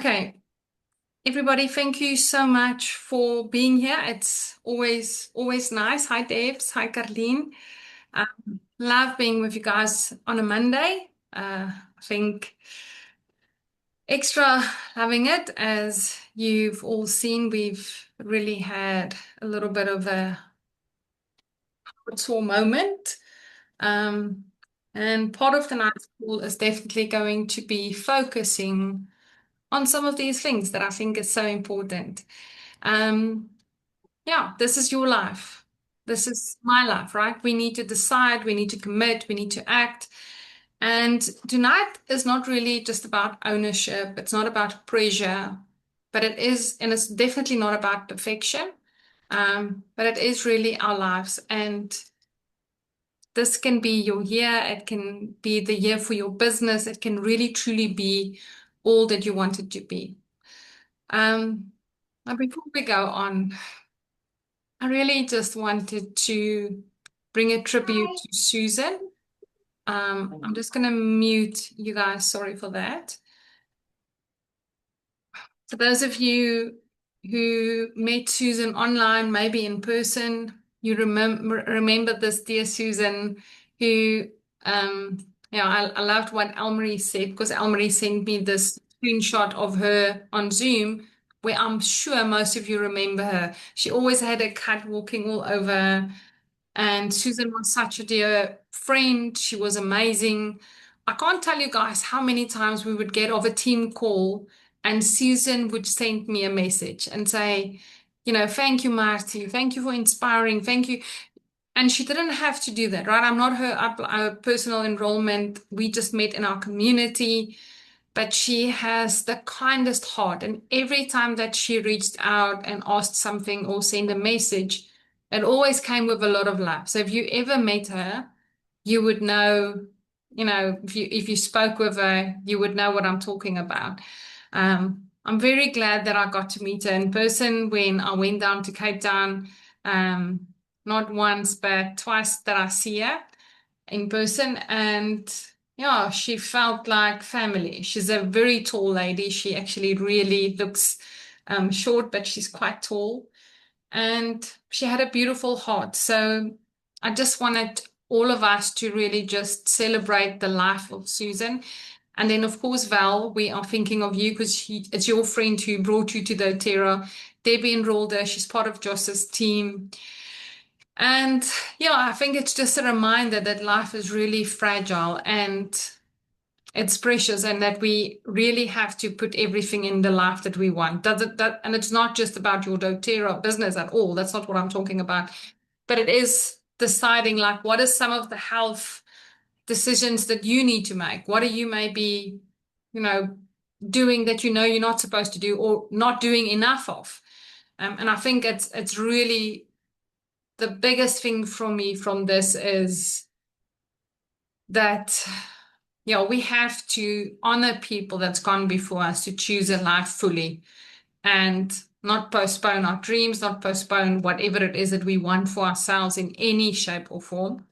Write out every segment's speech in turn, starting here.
Okay, everybody, thank you so much for being here. It's always nice. Hi, Debs. Hi, Carleen. Love being with you guys on a Monday. I think extra loving it. As you've all seen, we've really had a little bit of a sore moment. Um, and part of tonight's call is definitely going to be focusing on some of these things that I think is so important. Um, Yeah, this is your life. This is my life, right? We need to decide, we need to commit, we need to act. And tonight is not really just about ownership, it's not about pressure, but it is, and it's definitely not about perfection. But it is really our lives. And this can be your year, it can be the year for your business, it can really truly be all that you want it to be. Now before we go on, I really just wanted to bring a tribute to Susan. I'm just going to mute you guys. Sorry for that. For those of you who met Susan online, maybe in person, you remember this dear Susan who, I loved what Elmarie said because Elmarie sent me this screenshot of her on Zoom where I'm sure most of you remember her. She always had a cat walking all over. And Susan was such a dear friend. She was amazing. I can't tell you guys how many times we would get off a team call and Susan would send me a message and say, thank you, Marty. Thank you for inspiring. Thank you. And she didn't have to do that, right? I'm not her personal enrollment. We just met in our community, but she has the kindest heart. And every time that she reached out and asked something or sent a message, it always came with a lot of love. So if you ever met her, you would know, if you spoke with her, you would know what I'm talking about. I'm very glad that I got to meet her in person when I went down to Cape Town. Not once, but twice that I see her in person. And yeah, she felt like family. She's a very tall lady. She actually really looks short, but she's quite tall. And she had a beautiful heart. So I just wanted all of us to really just celebrate the life of Susan. And then, of course, Val, we are thinking of you because it's your friend who brought you to dōTERRA. Debbie enrolled her. She's part of Joss's team. And yeah, I think it's just a reminder that life is really fragile and it's precious, and that we really have to put everything in the life that we want. And it's not just about your doTERRA business at all. That's not what I'm talking about. But it is deciding, like, what are some of the health decisions that you need to make? What are you maybe, doing that you're not supposed to do or not doing enough of? And I think it's really the biggest thing for me from this is that, we have to honor people that's gone before us, to choose a life fully and not postpone our dreams, not postpone whatever it is that we want for ourselves in any shape or form.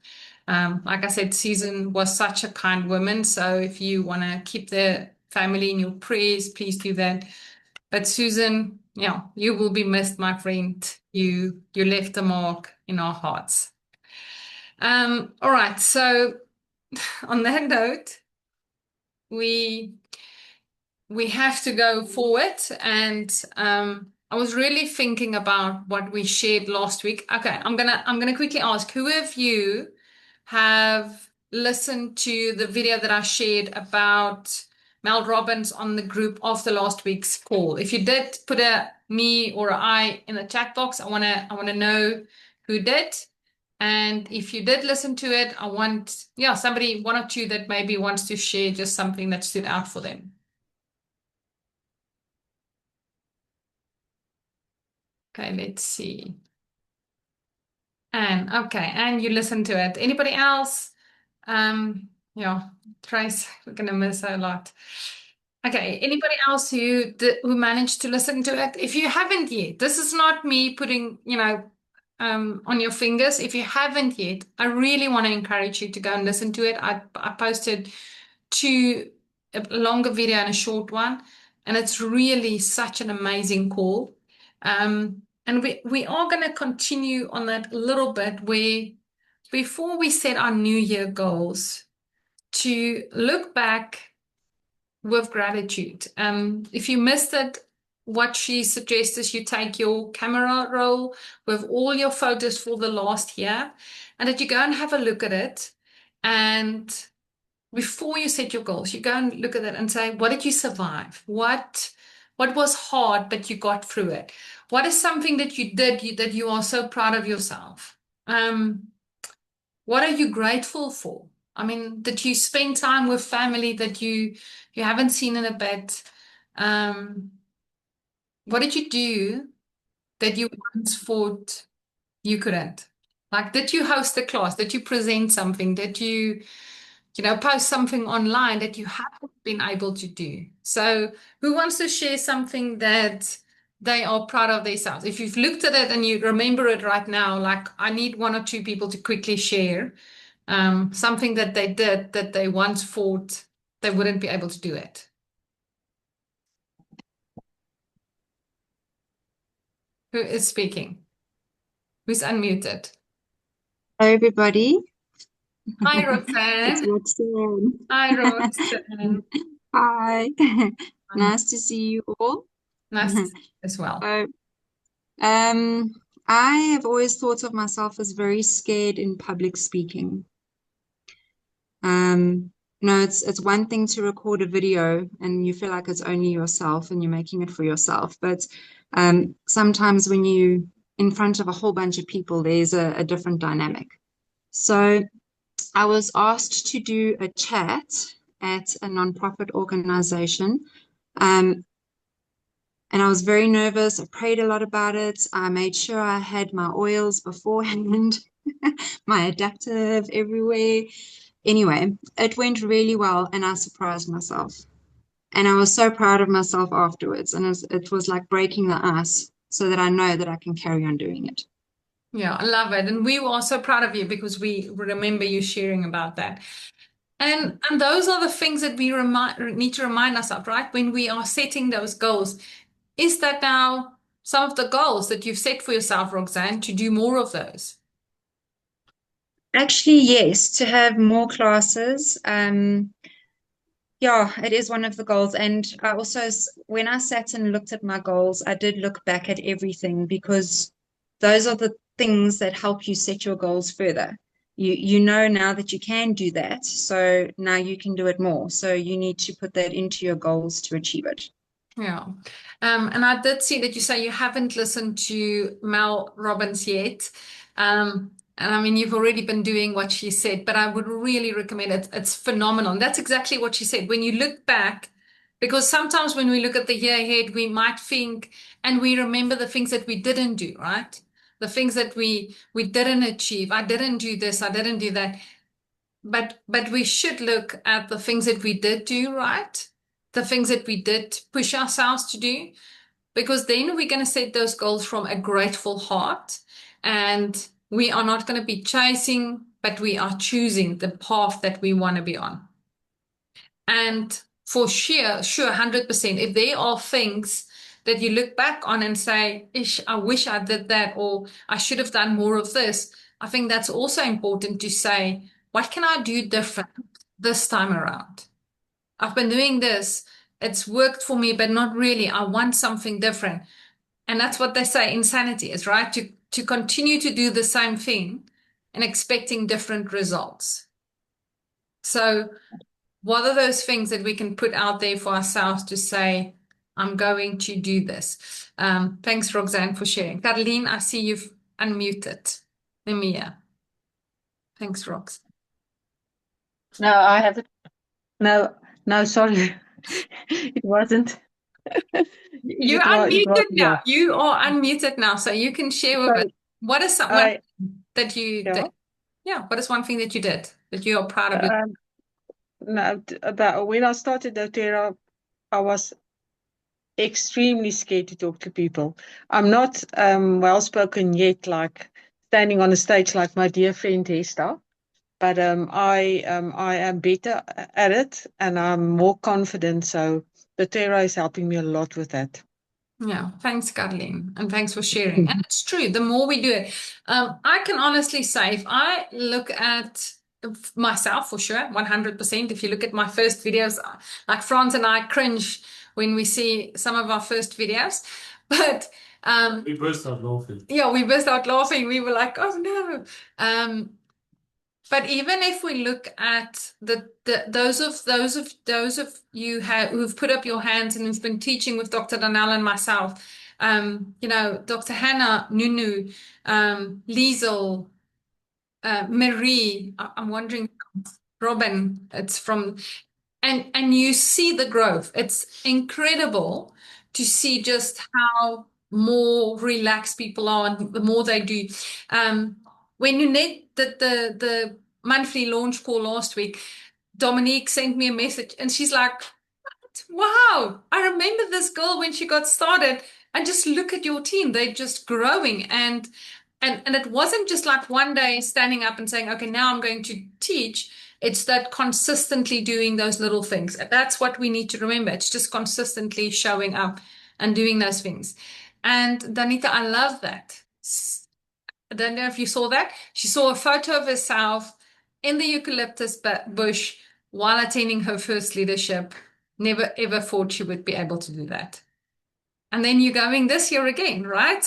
Like I said, Susan was such a kind woman. So if you want to keep the family in your prayers, please do that. But Susan, you will be missed, my friend. You left a mark in our hearts. All right. So on that note, we have to go forward. And I was really thinking about what we shared last week. Okay, I'm gonna quickly ask, who of you have listened to the video that I shared about Mel Robbins on the group after last week's call? If you did, put a me or a I in the chat box. I wanna know who did. And if you did listen to it, I want, somebody, one or two that maybe wants to share just something that stood out for them. Okay, let's see. And you listen to it. Anybody else? Trace, we're gonna miss her a lot. Okay, anybody else who managed to listen to it? If you haven't yet, this is not me putting, on your fingers. If you haven't yet, I really want to encourage you to go and listen to it. I posted two, a longer video and a short one. And it's really such an amazing call. And we are going to continue on that a little bit where before we set our New Year goals, to look back with gratitude. If you missed it, what she suggests is you take your camera roll with all your photos for the last year and that you go and have a look at it. And before you set your goals, you go and look at it and say, what did you survive? What was hard, but you got through it? What is something that you did that you are so proud of yourself? What are you grateful for? I mean, that you spend time with family that you haven't seen in a bit. Um, what did you do that you once thought you couldn't? Like, did you host a class? Did you present something? Did you post something online that you haven't been able to do? So, who wants to share something that they are proud of themselves? If you've looked at it and you remember it right now, like I need one or two people to quickly share something that they did that they once thought they wouldn't be able to do it. Who is speaking? Who's unmuted? Hi, everybody. Hi, It's Roxanne. Roxanne. Hi, Roxanne. Hi. Um, Nice to see you all. nice to see you as well. So, um, I have always thought of myself as very scared in public speaking. It's one thing to record a video and you feel like it's only yourself and you're making it for yourself. But sometimes when you in front of a whole bunch of people, there's a different dynamic. So I was asked to do a chat at a nonprofit organization. Um, and I was very nervous. I prayed a lot about it. I made sure I had my oils beforehand, my adaptive everywhere. Anyway, it went really well and I surprised myself. And I was so proud of myself afterwards. And it was like breaking the ice so that I know that I can carry on doing it. Yeah, I love it. And we were also proud of you because we remember you sharing about that. And those are the things that we need to remind ourselves, right? When we are setting those goals. Is that now some of the goals that you've set for yourself, Roxanne, to do more of those? Actually, yes, to have more classes. Yeah, it is one of the goals. And I also, when I sat and looked at my goals, I did look back at everything because those are the things that help you set your goals further. You know now that you can do that, so now you can do it more. So you need to put that into your goals to achieve it. Yeah. And I did see that you say you haven't listened to Mel Robbins yet. And I mean, you've already been doing what she said, but I would really recommend it. It's phenomenal. And that's exactly what she said. When you look back, because sometimes when we look at the year ahead, we might think and we remember the things that we didn't do, right? The things that we didn't achieve. I didn't do this, I didn't do that. But we should look at the things that we did do right, the things that we did push ourselves to do, because then we're going to set those goals from a grateful heart, and we are not going to be chasing, but we are choosing the path that we want to be on. And for sure, 100%, if there are things that you look back on and say, Ish, I wish I did that, or I should have done more of this, I think that's also important to say, what can I do different this time around? I've been doing this. It's worked for me, but not really. I want something different. And that's what they say insanity is, right? To continue to do the same thing and expecting different results. So what are those things that we can put out there for ourselves to say, I'm going to do this? Thanks, Roxanne, for sharing. Caroline, I see you've unmuted. Mia. Thanks, Rox. No, I haven't. No, no, sorry. It wasn't. You're It was, unmuted yeah. now. You are unmuted now, so you can share with us. So What is one I, thing that you did? yeah. Yeah, what is one thing that you did that you are proud of? Um, no, that when I started dōTERRA, I was extremely scared to talk to people. I'm not well spoken yet, like standing on a stage like my dear friend Hester, but I am better at it and I'm more confident. So dōTERRA is helping me a lot with that. Yeah, thanks, Kathleen, and thanks for sharing. And it's true, the more we do it, I can honestly say, if I look at myself, for sure, 100%, if you look at my first videos, like Franz and I cringe when we see some of our first videos, but We burst out laughing. yeah, we burst out laughing. We were like, oh no. But even if we look at those of you who've put up your hands and who've been teaching with Dr. Donnell and myself, Dr. Hannah, Nunu, Liesel, Marie, I'm wondering, Robin, it's from, and you see the growth. It's incredible to see just how more relaxed people are and the more they do. When you did the monthly launch call last week, Dominique sent me a message and she's like, wow, I remember this girl when she got started, and just look at your team. They're just growing. And it wasn't just like one day standing up and saying, okay, now I'm going to teach. It's that consistently doing those little things. That's what we need to remember. It's just consistently showing up and doing those things. And Danita, I love that. I don't know if you saw that. She saw a photo of herself in the eucalyptus bush while attending her first leadership. Never ever thought she would be able to do that. And then you're going this year again, right?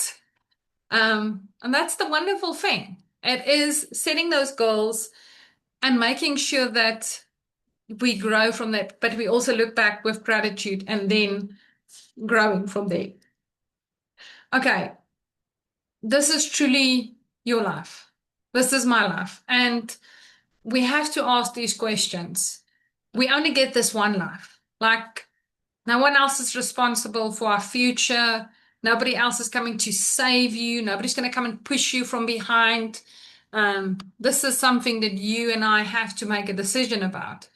And that's the wonderful thing. It is setting those goals and making sure that we grow from that, but we also look back with gratitude and then growing from there. Okay, this is truly your life. This is my life. And we have to ask these questions. We only get this one life. Like, no one else is responsible for our future. Nobody else is coming to save you. Nobody's going to come and push you from behind. This is something that you and I have to make a decision about.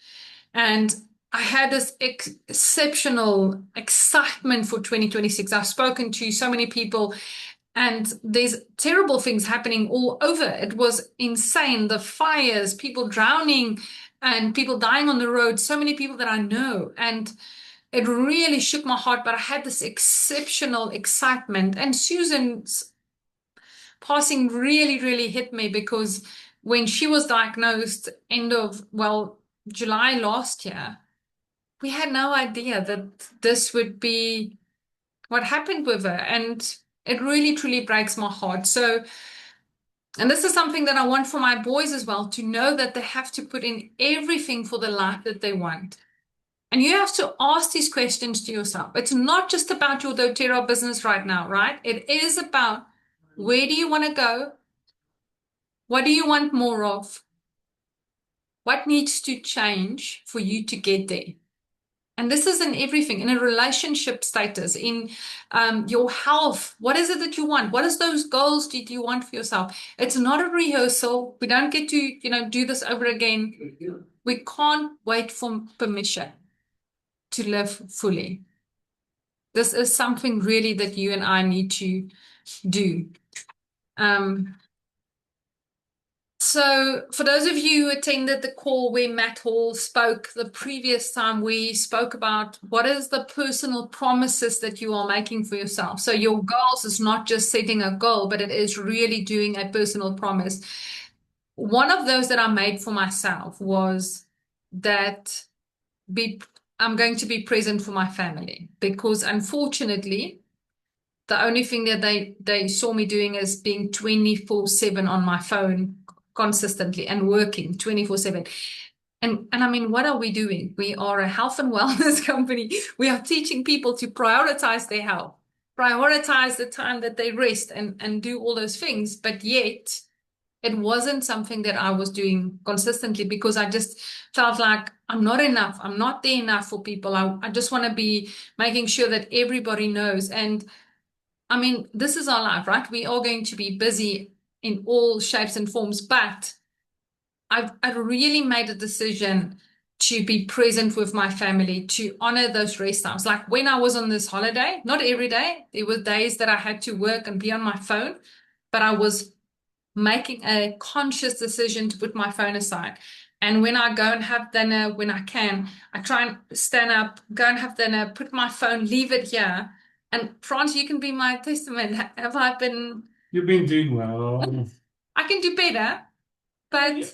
And I had this exceptional excitement for 2026. I've spoken to so many people, and there's terrible things happening all over. It was insane. The fires, people drowning, and people dying on the road. So many people that I know. And it really shook my heart, but I had this exceptional excitement. And Susan's passing really, really hit me, because when she was diagnosed end of, July last year, we had no idea that this would be what happened with her. And it really, truly breaks my heart. So, and this is something that I want for my boys as well, to know that they have to put in everything for the life that they want. And you have to ask these questions to yourself. It's not just about your dōTERRA business right now, right? It is about, where do you want to go? What do you want more of? What needs to change for you to get there? And this is in everything, in a relationship status, in your health. What is it that you want? What is those goals that you want for yourself? It's not a rehearsal. We don't get to, do this over again. We can't wait for permission to live fully. This is something really that you and I need to do. So for those of you who attended the call where Matt Hall spoke the previous time, we spoke about what is the personal promises that you are making for yourself. So your goals is not just setting a goal, but it is really doing a personal promise. One of those that I made for myself was that I'm going to be present for my family, because unfortunately, the only thing that they saw me doing is being 24/7 on my phone consistently and working 24/7. And I mean, what are we doing? We are a health and wellness company. We are teaching people to prioritize their health, prioritize the time that they rest and do all those things. But yet it wasn't something that I was doing consistently, because I just felt like I'm not enough. I'm not there enough for people. I just want to be making sure that everybody knows. And I mean, this is our life, right? We are going to be busy in all shapes and forms, but I really made a decision to be present with my family, to honor those rest times. Like when I was on this holiday, not every day, there were days that I had to work and be on my phone, but I was making a conscious decision to put my phone aside. And when I go and have dinner, when I can, I try and stand up, go and have dinner, put my phone, leave it here. And Franz, you can be my testament. Have I been? You've been doing well. I can do better, but Yeah.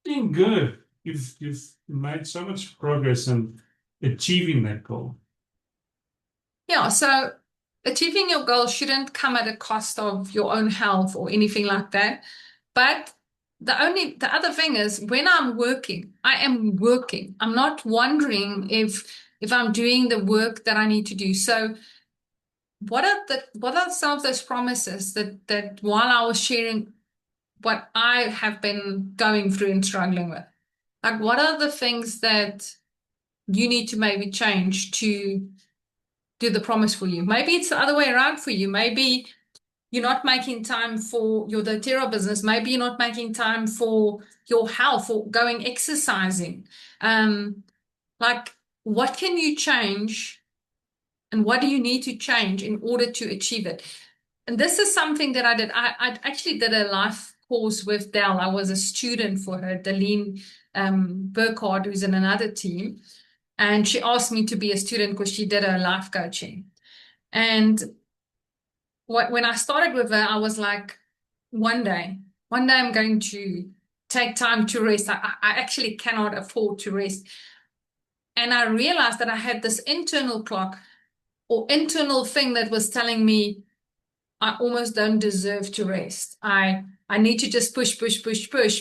Doing good. You've made so much progress in achieving that goal. yeah, so achieving your goal shouldn't come at a cost of your own health or anything like that. But the other thing is when I'm working, I am working. I'm not wondering if I'm doing the work that I need to do. So what are some of those promises that while I was sharing what I have been going through and struggling with? Like what are the things that you need to maybe change to do the promise for you? Maybe it's the other way around for you. Maybe you're not making time for your doTERRA business. Maybe you're not making time for your health or going exercising. Like, what can you change and what do you need to change in order to achieve it? And this is something that I did. I actually did a life course with Dell. I was a student for her, Deline Burkhardt, who's in another team. And she asked me to be a student because she did her life coaching. And when I started with her, I was like, one day I'm going to take time to rest. I actually cannot afford to rest. And I realized that I had this internal clock or internal thing that was telling me I almost don't deserve to rest. I need to just push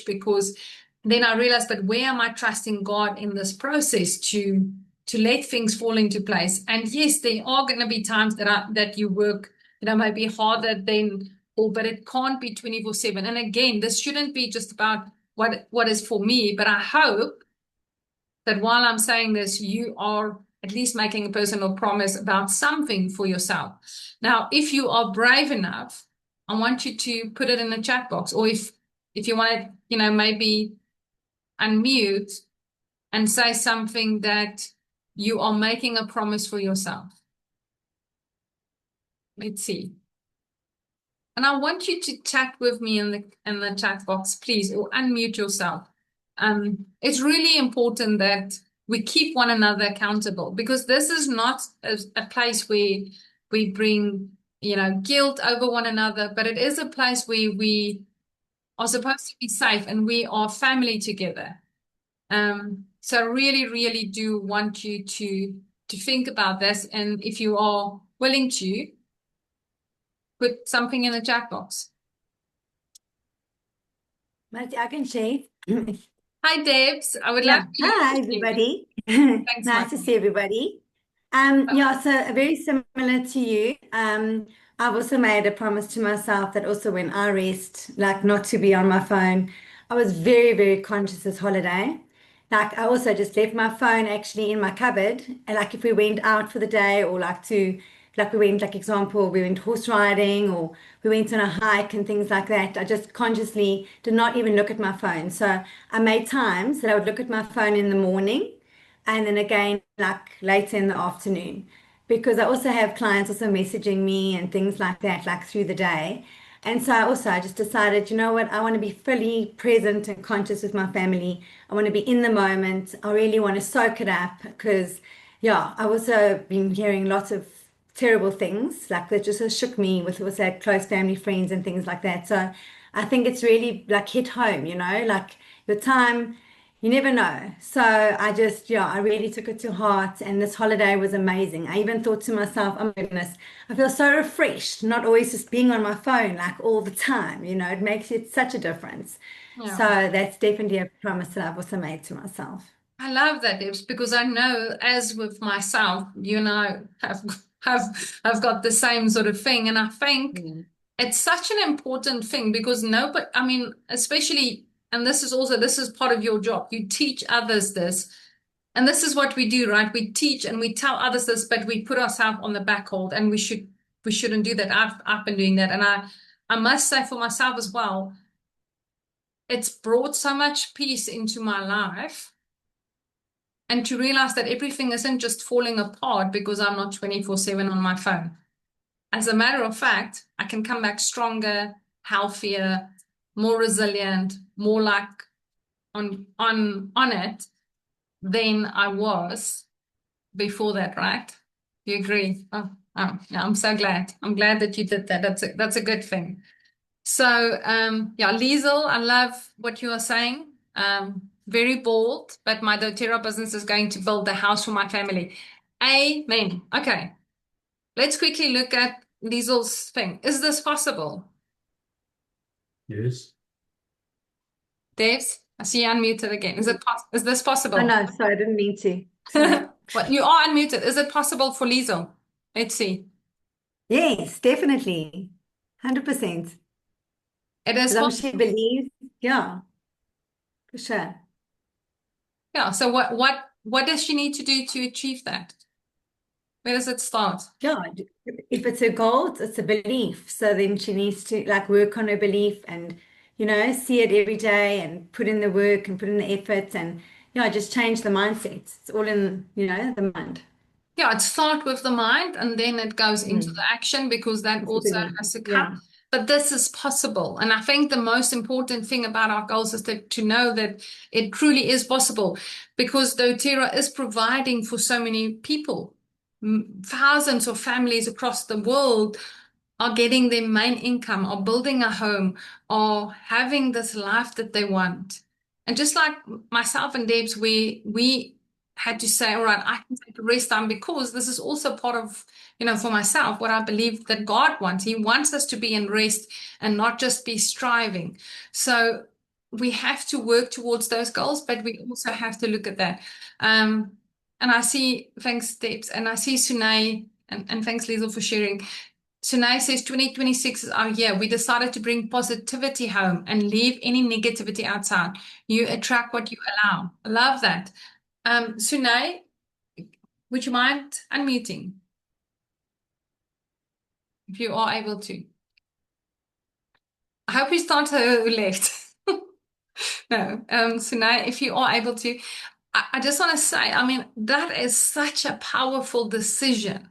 because then I realized, but where am I trusting God in this process to let things fall into place? And yes, there are going to be times that you work, maybe harder than, but it can't be 24/7. And again, this shouldn't be just about what is for me, but I hope that while I'm saying this, you are at least making a personal promise about something for yourself. Now, if you are brave enough, I want you to put it in the chat box, or if you want to, maybe unmute and say something that you are making a promise for yourself. Let's see. And I want you to chat with me in the chat box, please, or unmute yourself. It's really important that we keep one another accountable, because this is not a place where we bring, guilt over one another, but it is a place where we are supposed to be safe and we are family together. So I really, really do want you to think about this. And if you are willing to, put something in the chat box. Marty, I can share. Hi, Debs. I would love to. Hi, everybody. Thanks, Nice to Michael. see everybody. Yeah, so very similar to you. I've also made a promise to myself that also when I rest, like not to be on my phone. I was very, very conscious this holiday. Like I also just left my phone actually in my cupboard. And like if we went out for the day or we went, like example, we went horse riding or we went on a hike and things like that. I just consciously did not even look at my phone. So I made times that I would look at my phone in the morning and then again like later in the afternoon. Because I also have clients also messaging me and things like that, like through the day. And so I just decided, you know what, I want to be fully present and conscious with my family. I want to be in the moment. I really want to soak it up because, yeah, I've also been hearing lots of terrible things like that just shook me with also close family friends and things like that. So I think it's really like hit home, like your time, you never know. So I just, yeah, I really took it to heart and this holiday was amazing. I even thought to myself, oh my goodness, I feel so refreshed, not always just being on my phone like all the time, it makes it such a difference. Yeah. So that's definitely a promise that I've also made to myself. I love that, Debs, because I know, as with myself, you and I have got the same sort of thing, and I think it's such an important thing because nobody, I mean, especially, and this is part of your job. You teach others this, and this is what we do, right? We teach and we tell others this, but we put ourselves on the back hold, and we shouldn't do that. I've been doing that, and I must say for myself as well, it's brought so much peace into my life. And to realize that everything isn't just falling apart because I'm not 24/7 on my phone. As a matter of fact, I can come back stronger, healthier, more resilient, more like on it than I was before that, right? Do you agree? Yeah, I'm so glad. I'm glad that you did that. That's a good thing. So, yeah, Liesel, I love what you are saying. Very bold, but my doTERRA business is going to build the house for my family. Amen. Okay. Let's quickly look at Liesel's thing. Is this possible? Yes. Devs, I see you unmuted again. Is this Oh, possible? no, sorry, I didn't mean to. Sorry. What, you are unmuted. Is it possible for Liesel? Let's see. Yes, definitely. 100%. It is As long as she possible. believes, yeah, for sure. Yeah. So what does she need to do to achieve that? Where does it start? Yeah, if it's her goal, it's a belief. So then she needs to like work on her belief and, see it every day and put in the work and put in the effort and, just change the mindset. It's all in, the mind. Yeah, it starts with the mind and then it goes into the Mm. action because that It's a also belief. has to Yeah. come. But this is possible. And I think the most important thing about our goals is to know that it truly is possible because doTERRA is providing for so many people. Thousands of families across the world are getting their main income, are building a home, are having this life that they want. And just like myself and Debs, we had to say, all right, I can take a rest time because this is also part of, for myself, what I believe that God wants. He wants us to be in rest and not just be striving. So we have to work towards those goals, but we also have to look at that. And I see, thanks, Debs, and I see Sunay, and thanks, Liesel, for sharing. Sunay says 2026 is our year. We decided to bring positivity home and leave any negativity outside. You attract what you allow. I love that. Sunay, would you mind unmuting if you are able to? I hope it's not her who left. No, Sunay, if you are able to, I just want to say, I mean, that is such a powerful decision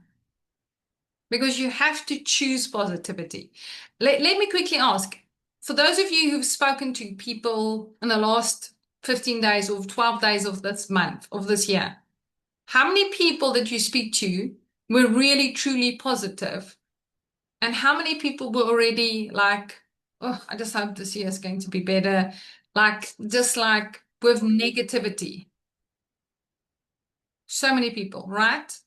because you have to choose positivity. Let me quickly ask, for those of you who've spoken to people in the last 15 days or 12 days of this month, of this year, how many people did you speak to were really, truly positive? And how many people were already like, oh, I just hope this year is going to be better? Like, just like with negativity. So many people, right?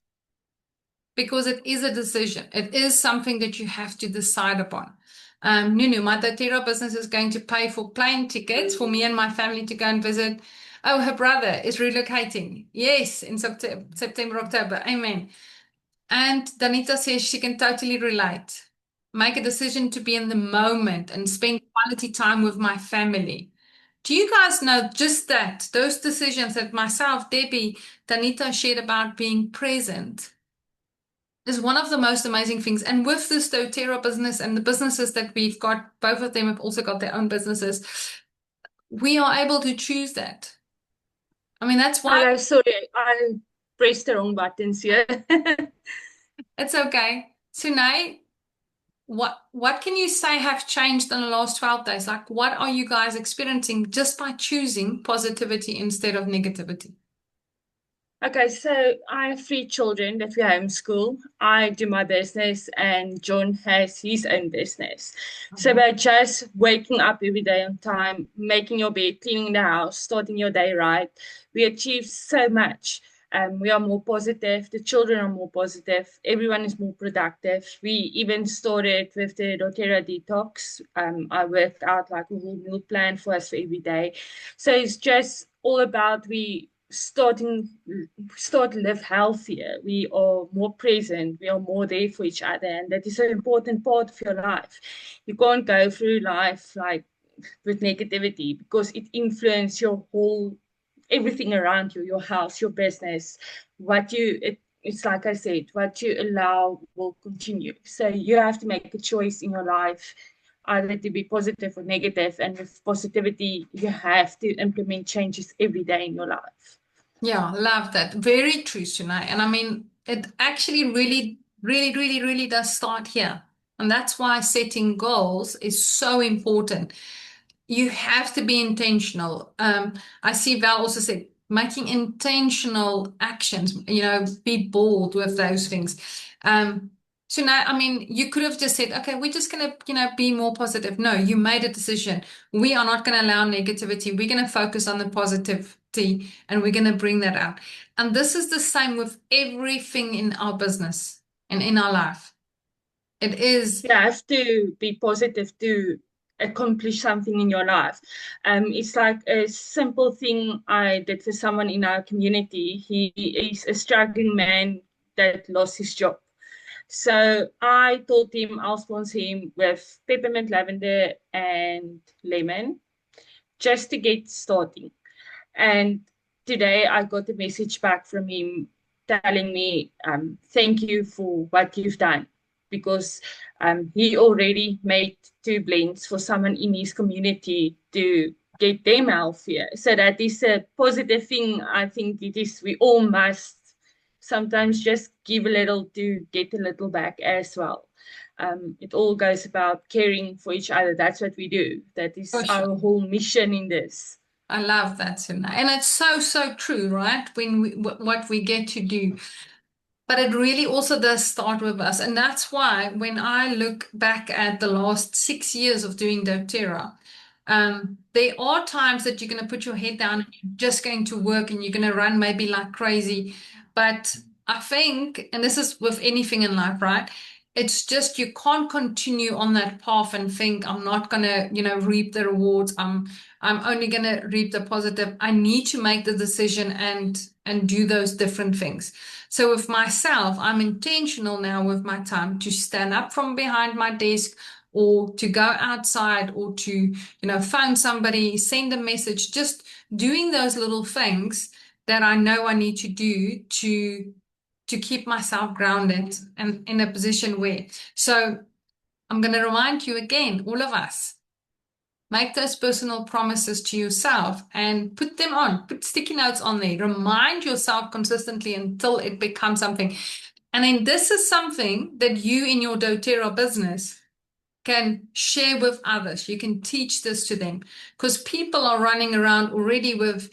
Because it is a decision. It is something that you have to decide upon. Nunu, my doTERRA business is going to pay for plane tickets for me and my family to go and visit. Oh, her brother is relocating. Yes, in September, October. Amen. And Danita says she can totally relate. Make a decision to be in the moment and spend quality time with my family. Do you guys know just that? Those decisions that myself, Debbie, Danita shared about being present is one of the most amazing things. And with this doTERRA business and the businesses that we've got, both of them have also got their own businesses. We are able to choose that. I mean, that's why. Hello, sorry, I pressed the wrong buttons here. It's okay. Sunay, what can you say have changed in the last 12 days? Like, what are you guys experiencing just by choosing positivity instead of negativity? Okay, so I have 3 children that we homeschool. I do my business, and John has his own business. So by just waking up every day on time, making your bed, cleaning the house, starting your day right, we achieve so much. We are more positive. The children are more positive. Everyone is more productive. We even started with the doTERRA detox. I worked out like a whole meal plan for us for every day. So it's just all about we start to live healthier. We are more present. We are more there for each other, and that is an important part of your life. You can't go through life like with negativity because it influences your whole everything around you, your house, your business. It's like I said, what you allow will continue. So you have to make a choice in your life either to be positive or negative, and with positivity you have to implement changes every day in your life. Yeah, love that. Very true, Sunay. And I mean, it actually really does start here. And that's why setting goals is so important. you have to be intentional. I see Val also said making intentional actions, be bold with those things. So now, I mean, you could have just said, okay, we're just going to, be more positive. No, you made a decision. We are not going to allow negativity. We're going to focus on the positivity and we're going to bring that out. And this is the same with everything in our business and in our life. It is. You have to be positive to accomplish something in your life. It's like a simple thing I did for someone in our community. He is a struggling man that lost his job. So I told him I'll sponsor him with peppermint, lavender, and lemon just to get starting. And today I got a message back from him telling me, thank you for what you've done, because he already made 2 blends for someone in his community to get them healthier. So that is a positive thing. I think it is, we all must sometimes just give a little to get a little back as well. It all goes about caring for each other. That's what we do. That is our whole mission in this. I love that, Suna. And it's so true, right? When what we get to do. But it really also does start with us. And that's why when I look back at the last 6 years of doing dōTERRA, there are times that you're going to put your head down and you're just going to work and you're going to run maybe like crazy. But I think, and this is with anything in life, right? It's just you can't continue on that path and think I'm not going to, reap the rewards. I'm only going to reap the positive. I need to make the decision and do those different things. So with myself, I'm intentional now with my time to stand up from behind my desk or to go outside or to, phone somebody, send a message, just doing those little things that I know I need to do to keep myself grounded and in a position where. So I'm going to remind you again, all of us, make those personal promises to yourself and put them on. Put sticky notes on there. Remind yourself consistently until it becomes something. And then this is something that you in your dōTERRA business can share with others. You can teach this to them because people are running around already with,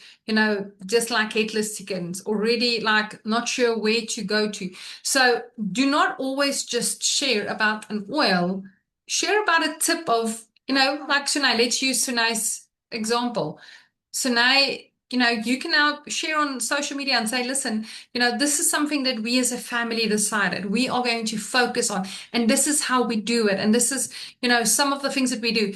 just like headless chickens, already like not sure where to go to. So do not always just share about an oil. Share about a tip of, like Sunay, let's use Sunay's example. Sunay, you can now share on social media and say, listen, this is something that we as a family decided we are going to focus on, and this is how we do it. And this is, some of the things that we do.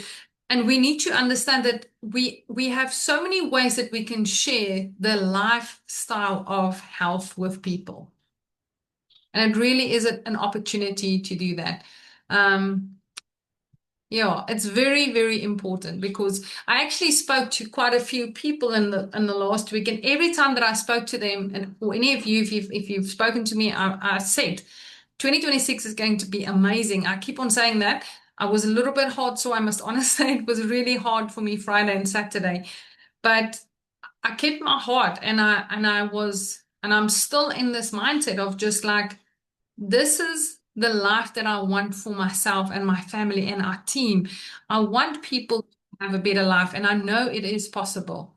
And we need to understand that we have so many ways that we can share the lifestyle of health with people. And it really is an opportunity to do that. Yeah, it's very, very important because I actually spoke to quite a few people in the last week, and every time that I spoke to them, and or any of you, if you've spoken to me, I said 2026 is going to be amazing. I keep on saying that. I was a little bit hard, so I must honestly say it was really hard for me Friday and Saturday, but I kept my heart, and I'm still in this mindset of just like, this is the life that I want for myself and my family and our team. I want people to have a better life, and I know it is possible.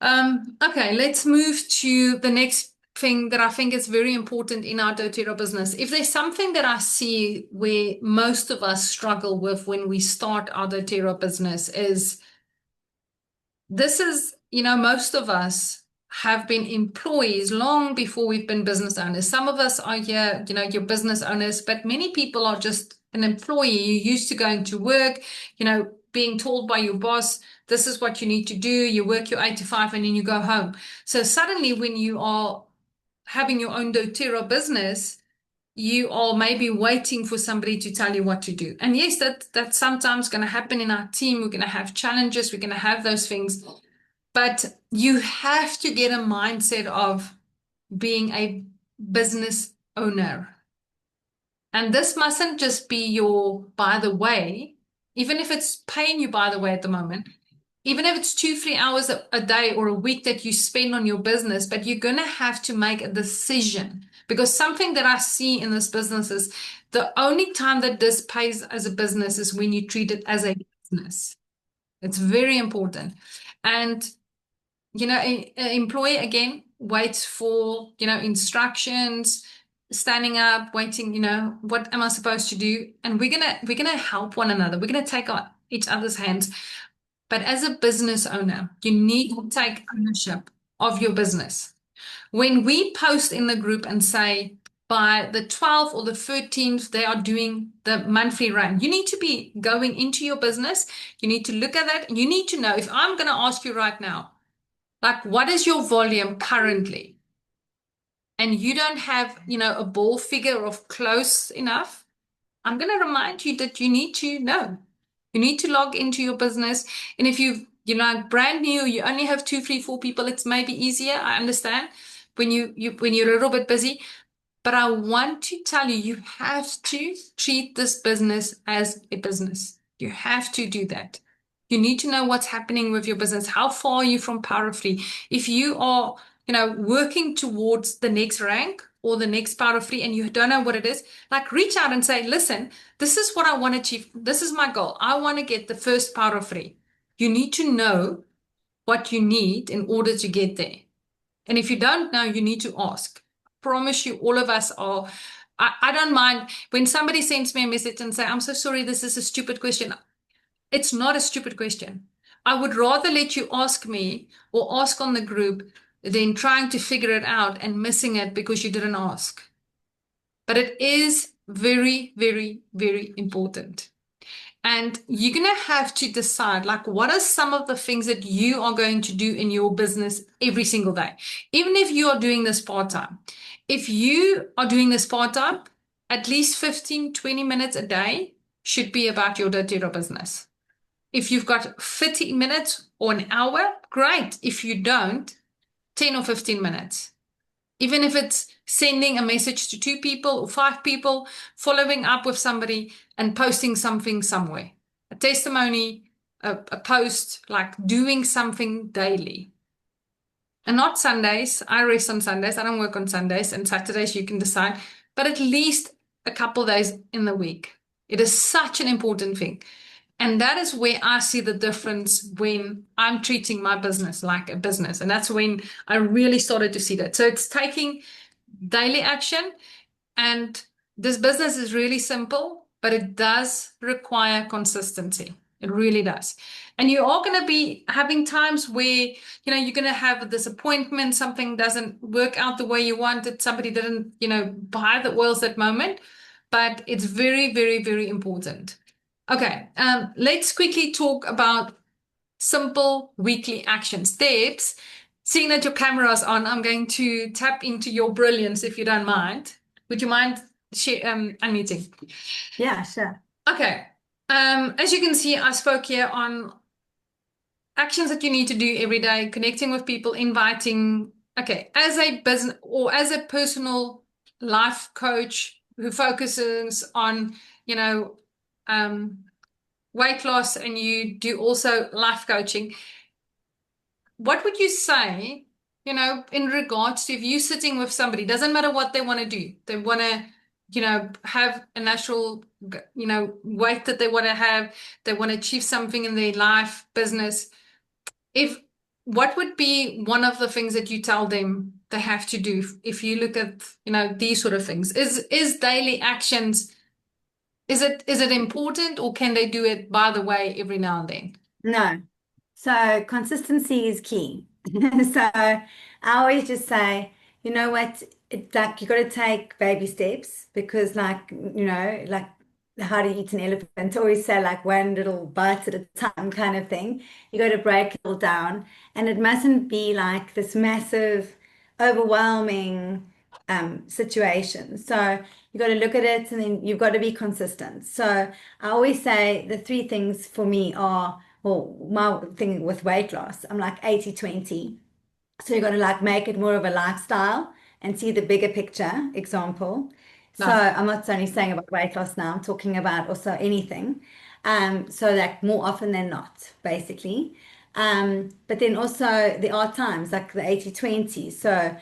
Okay, let's move to the next thing that I think is very important in our dōTERRA business. If there's something that I see where most of us struggle with when we start our dōTERRA business is this is, most of us have been employees long before we've been business owners. Some of us are here, you're business owners, but many people are just an employee. You're used to going to work, being told by your boss, this is what you need to do. You work your 8 to 5 and then you go home. So suddenly when you are having your own dōTERRA business, you are maybe waiting for somebody to tell you what to do. And yes, that's sometimes going to happen in our team. We're going to have challenges. We're going to have those things. But you have to get a mindset of being a business owner. And this mustn't just be your by the way, even if it's paying you by the way at the moment, even if it's 2-3 hours a day or a week that you spend on your business, but you're going to have to make a decision. Because something that I see in this business is the only time that this pays as a business is when you treat it as a business. It's very important. And, an employee again waits for, instructions, standing up, waiting, what am I supposed to do? And we're gonna help one another. We're gonna take each other's hands. But as a business owner, you need to take ownership of your business. When we post in the group and say by the 12th or the 13th, they are doing the monthly run, you need to be going into your business. You need to look at that. You need to know, if I'm going to ask you right now, like, what is your volume currently? And you don't have, a ball figure of close enough, I'm going to remind you that you need to know. You need to log into your business. And if you're like brand new, you only have 2, 3, 4 people, it's maybe easier. I understand when you're a little bit busy. But I want to tell you, you have to treat this business as a business. You have to do that. You need to know what's happening with your business. How far are you from power free? If you are, working towards the next rank or the next power free and you don't know what it is, like reach out and say, listen, this is what I want to achieve. This is my goal. I want to get the first power free. You need to know what you need in order to get there. And if you don't know, you need to ask. I promise you, all of us are. I don't mind when somebody sends me a message and say, I'm so sorry, this is a stupid question. It's not a stupid question. I would rather let you ask me or ask on the group than trying to figure it out and missing it because you didn't ask. But it is very, very, very important. And you're going to have to decide, like, what are some of the things that you are going to do in your business every single day? Even if you are doing this part-time. If you are doing this part-time, at least 15, 20 minutes a day should be about your dōTERRA business. If you've got 30 minutes or an hour, great. If you don't, 10 or 15 minutes. Even if it's sending a message to 2 people or 5 people, following up with somebody and posting something somewhere. A testimony, a post, like doing something daily. And not Sundays. I rest on Sundays. I don't work on Sundays, and Saturdays you can decide, but at least a couple days in the week. It is such an important thing. And that is where I see the difference when I'm treating my business like a business. And that's when I really started to see that. So it's taking daily action. And this business is really simple, but it does require consistency. It really does. And you are going to be having times where, you're going to have a disappointment. Something doesn't work out the way you wanted. Somebody didn't, buy the oils that moment. But it's very, very, very important. Okay, let's quickly talk about simple weekly action steps. Seeing that your camera is on, I'm going to tap into your brilliance if you don't mind. Would you mind unmuting? Yeah, sure. Okay. As you can see, I spoke here on actions that you need to do every day, connecting with people, inviting. Okay, as a business or as a personal life coach who focuses on, weight loss, and you do also life coaching, what would you say, in regards to if you're sitting with somebody, doesn't matter what they want to do, they want to, have a natural, weight that they want to have, they want to achieve something in their life, business. What would be one of the things that you tell them they have to do if you look at, these sort of things? Is daily actions, is it important, or can they do it by the way every now and then? No. So consistency is key. So I always just say, you know what, it's like you got to take baby steps because like how to eat an elephant. I always say like one little bite at a time kind of thing. You got to break it all down, and it mustn't be like this massive, overwhelming situation. So you got to look at it, and then you've got to be consistent. So I always say the 3 things for me are, well, my thing with weight loss, I'm like 80-20. So you got to like make it more of a lifestyle and see the bigger picture. Example. So Nice. I'm not only saying about weight loss now, I'm talking about also anything. So like more often than not, basically. But then also there are times like the 80-20. So,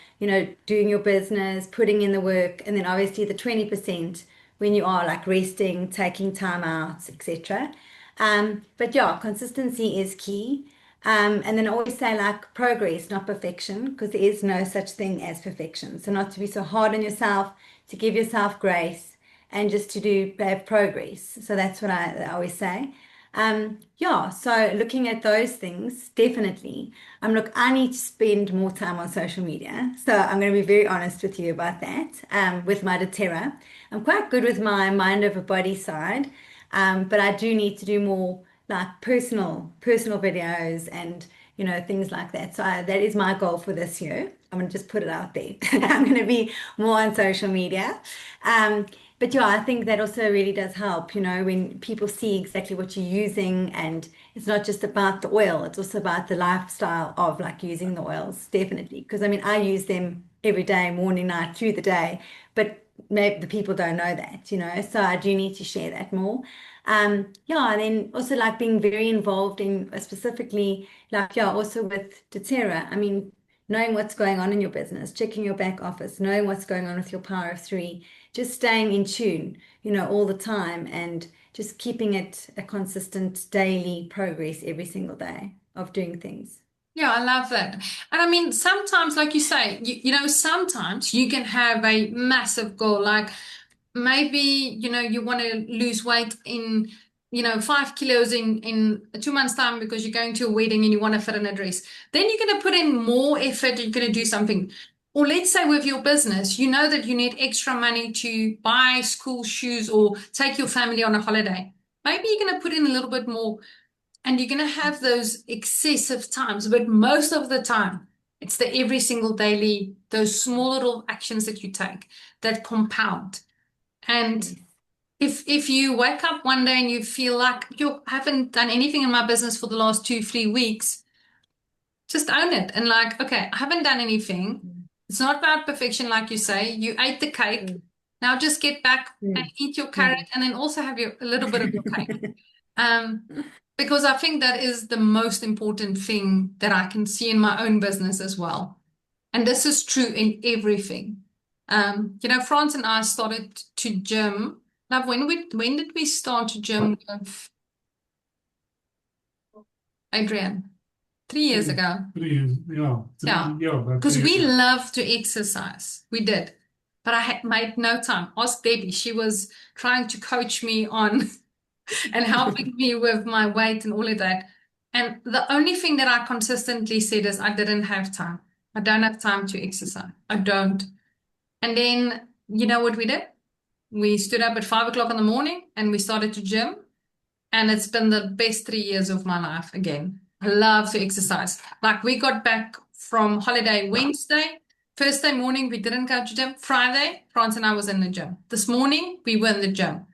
doing your business, putting in the work, and then obviously the 20% when you are like resting, taking time out, etc. But yeah, consistency is key. And then I always say like progress, not perfection, because there is no such thing as perfection. So not to be so hard on yourself, to give yourself grace and just to do have progress. So that's what I always say. Yeah, so looking at those things, definitely. Look, I need to spend more time on social media. So I'm going to be very honest with you about that. With my dōTERRA, I'm quite good with my mind over body side, but I do need to do more like personal videos and things like that. So that is my goal for this year. I'm going to just put it out there. I'm going to be more on social media. But yeah, I think that also really does help, when people see exactly what you're using, and it's not just about the oil, it's also about the lifestyle of like using the oils, definitely. Because I mean, I use them every day, morning, night, through the day, but maybe the people don't know that, so I do need to share that more. Yeah, and then also like being very involved in specifically like, yeah, also with dōTERRA. I mean, knowing what's going on in your business, checking your back office, knowing what's going on with your power of three, just staying in tune, all the time, and just keeping it a consistent daily progress every single day of doing things. Yeah, I love that. And I mean, sometimes, like you say, sometimes you can have a massive goal, like maybe, you want to lose weight in, 5 kilos in 2 months' time because you're going to a wedding and you want to fit in a dress. Then you're going to put in more effort, you're going to do something. Or let's say with your business, you know that you need extra money to buy school shoes or take your family on a holiday. Maybe you're going to put in a little bit more, and you're going to have those excessive times, but most of the time, it's the every single daily, those small little actions that you take that compound. And if you wake up one day and you feel like you haven't done anything in my business for the last 2-3 weeks, just own it. And like, okay, I haven't done anything. It's not about perfection, like you say. You ate the cake. Now just get back and eat your carrot, and then also have a little bit of your cake. Because I think that is the most important thing that I can see in my own business as well. And this is true in everything. France and I started to gym. Now, when did we start to gym with Adrian? 3 years ago. 3 years, yeah. Yeah. About Because 3 we years ago. love to exercise. We did. But I had made no time. Ask Debbie. She was trying to coach me on and helping me with my weight and all of that. And the only thing that I consistently said is I didn't have time. I don't have time to exercise. I don't. And then, you know what we did? We stood up at 5 o'clock in the morning and we started to gym. And it's been the best 3 years of my life again. I love to exercise. Like we got back from holiday Wednesday. Thursday morning, we didn't go to gym. Friday, France and I was in the gym. This morning, we were in the gym.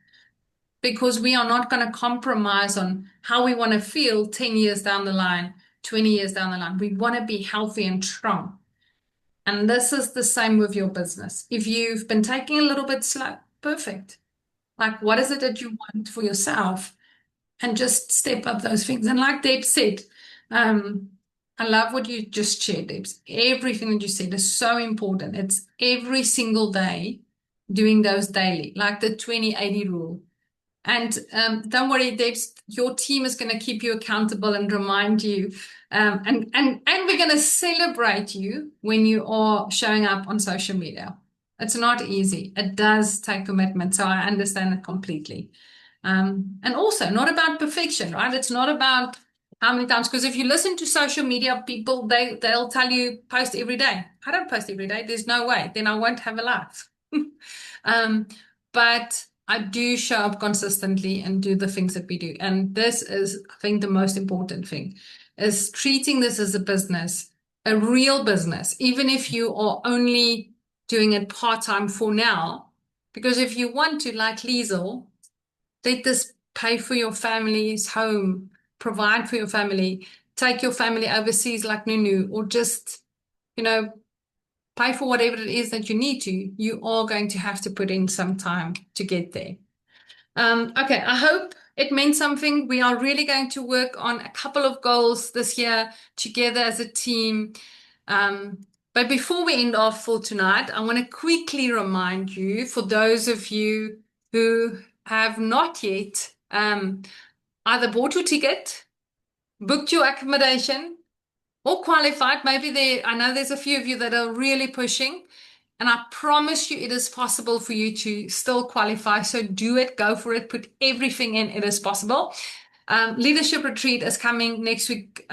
Because we are not going to compromise on how we want to feel 10 years down the line, 20 years down the line. We want to be healthy and strong. And this is the same with your business. If you've been taking a little bit slow, perfect. Like, what is it that you want for yourself? And just step up those things. And like Deb said, I love what you just shared, Deb. Everything that you said is so important. It's every single day doing those daily, like the 20-80 rule. And don't worry, Deb, your team is going to keep you accountable and remind you. And we're going to celebrate you when you are showing up on social media. It's not easy. It does take commitment. So I understand it completely. And also not about perfection, right? It's not about how many times, because if you listen to social media people, they'll tell you post every day. I don't post every day. There's no way. Then I won't have a life. But I do show up consistently and do the things that we do. And this is, I think, the most important thing is treating this as a business, a real business, even if you are only doing it part-time for now. Because if you want to, like Liesel, let this pay for your family's home, provide for your family, take your family overseas like Nunu, or just, pay for whatever it is that you need to, you are going to have to put in some time to get there. Okay, I hope it meant something. We are really going to work on a couple of goals this year together as a team. But before we end off for tonight, I want to quickly remind you, for those of you who have not yet either bought your ticket, booked your accommodation, or qualified. Maybe I know there's a few of you that are really pushing, and I promise you it is possible for you to still qualify. So do it, go for it, put everything in. It is possible. Leadership retreat is coming next week,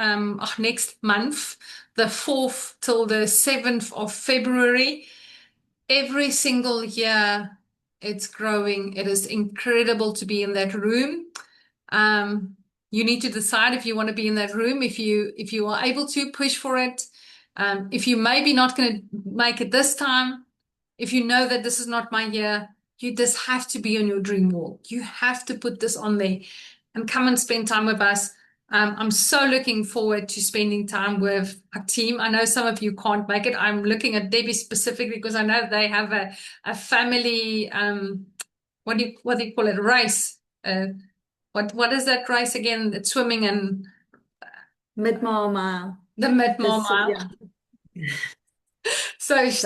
next month, the 4th till the 7th of February. Every single year it's growing. It is incredible to be in that room. You need to decide if you want to be in that room, if you are able to push for it. If you maybe not going to make it this time, if you know that this is not my year, you just have to be on your dream wall. You have to put this on there and come and spend time with us. I'm so looking forward to spending time with our team. I know some of you can't make it. I'm looking at Debbie specifically because I know they have a family, what do you call it, race? What is that race again? It's swimming and Mid-mile. the mid-mile mile. Yeah. So she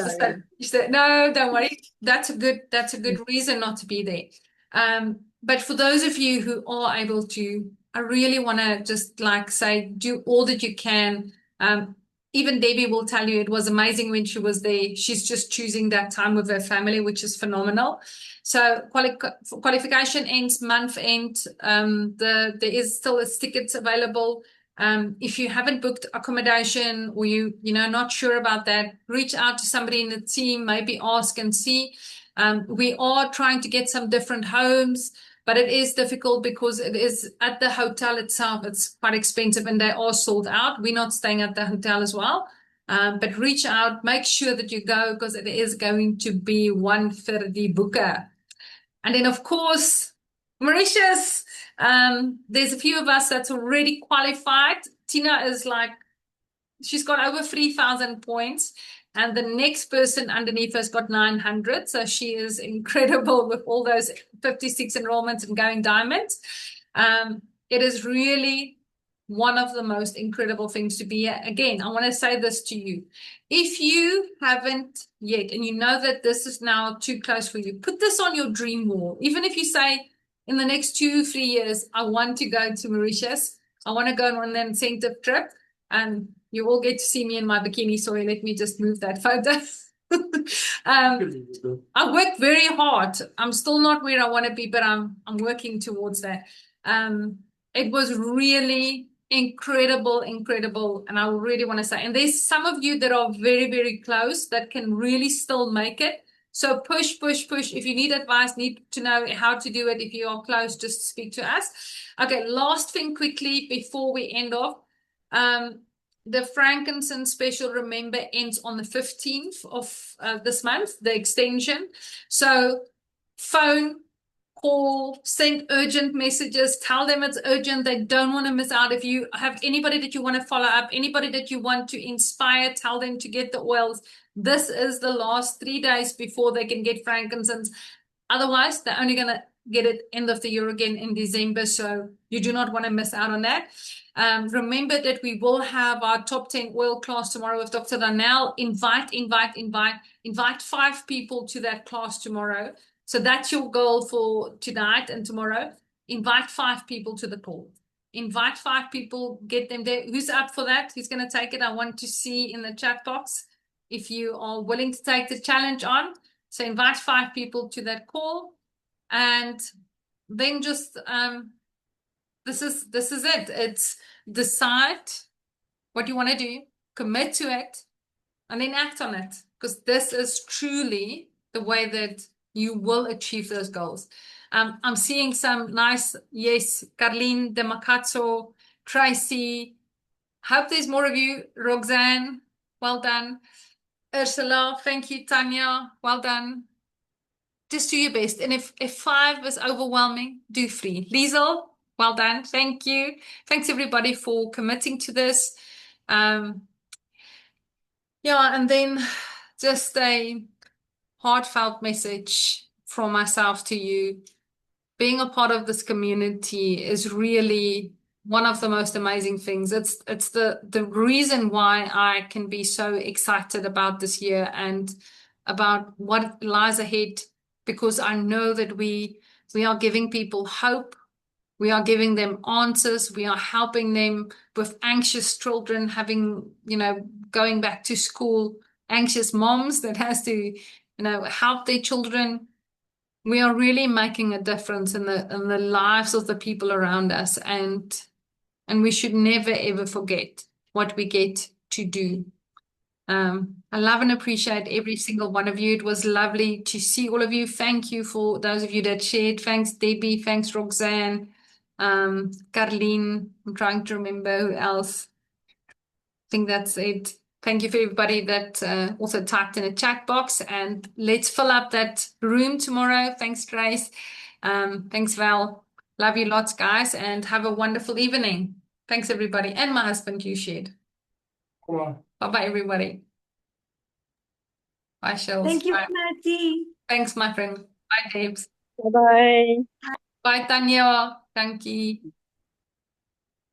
said, no, don't worry. That's a good reason not to be there. But for those of you who are able to, I really want to just say, do all that you can. Even Debbie will tell you it was amazing when she was there. She's just choosing that time with her family, which is phenomenal. So qualification ends month end. There is still tickets available. If you haven't booked accommodation or you're not sure about that, reach out to somebody in the team, maybe ask and see. We are trying to get some different homes, but it is difficult because it is at the hotel itself. It's quite expensive and they are sold out. We're not staying at the hotel as well. But reach out, make sure that you go because it is going to be one for the booker. And then, of course, Mauritius, there's a few of us that's already qualified. Tina is she's got over 3,000 points. And the next person underneath has got 900. So she is incredible with all those 56 enrollments and going diamonds. It is really one of the most incredible things to be. Again, I want to say this to you. If you haven't yet, and you know that this is now too close for you, put this on your dream wall. Even if you say in the next 2-3 years, I want to go to Mauritius, I want to go on an incentive trip, and you all get to see me in my bikini. Sorry, let me just move that photo. I worked very hard. I'm still not where I want to be, but I'm working towards that. It was really incredible, and I really want to say, and there's some of you that are very, very close that can really still make it. So push. If you need advice, need to know how to do it. If you are close, just speak to us. Okay, last thing quickly before we end off. The frankincense special, remember, ends on the 15th of this month, the extension. So phone, call, send urgent messages, tell them it's urgent. They don't want to miss out. If you have anybody that you want to follow up, anybody that you want to inspire, tell them to get the oils. This is the last 3 days before they can get frankincense. Otherwise, they're only going to get it end of the year again in December. So you do not want to miss out on that. Remember that we will have our top 10 oil class tomorrow with Dr. Darnell. Invite 5 people to that class tomorrow. So that's your goal for tonight and tomorrow. Invite 5 people to the call. Invite 5 people, get them there. Who's up for that? Who's going to take it? I want to see in the chat box if you are willing to take the challenge on. So invite 5 people to that call. And then just this is it. It's decide what you want to do, commit to it, and then act on it. Because this is truly the way that you will achieve those goals. I'm seeing some nice, yes, Carlene De Macazzo, Tracy. Hope there's more of you. Roxanne, well done. Ursula, thank you. Tanya, well done. Just do your best. And if 5 is overwhelming, do 3. Liesel, well done. Thank you. Thanks everybody for committing to this. And then just a heartfelt message from myself to you. Being a part of this community is really one of the most amazing things. It's the reason why I can be so excited about this year and about what lies ahead, because I know that we are giving people hope. We are giving them answers. We are helping them with anxious children having, going back to school, anxious moms that has to, help their children. We are really making a difference in the lives of the people around us, and we should never ever forget what we get to do. I love and appreciate every single one of you. It was lovely to see all of you. Thank you for those of you that shared. Thanks, Debbie. Thanks, Roxanne. Carlene. I'm trying to remember who else. I think that's it. Thank you for everybody that also typed in a chat box. And let's fill up that room tomorrow. Thanks, Trace. Thanks, Val. Love you lots, guys, and have a wonderful evening. Thanks, everybody. And my husband, you shared. Cool. Bye-bye, everybody. Bye, Shells. Thank you, Bye. Matty. Thanks, my friend. Bye, Debs. Bye-bye. Bye, Tanya. Thank you.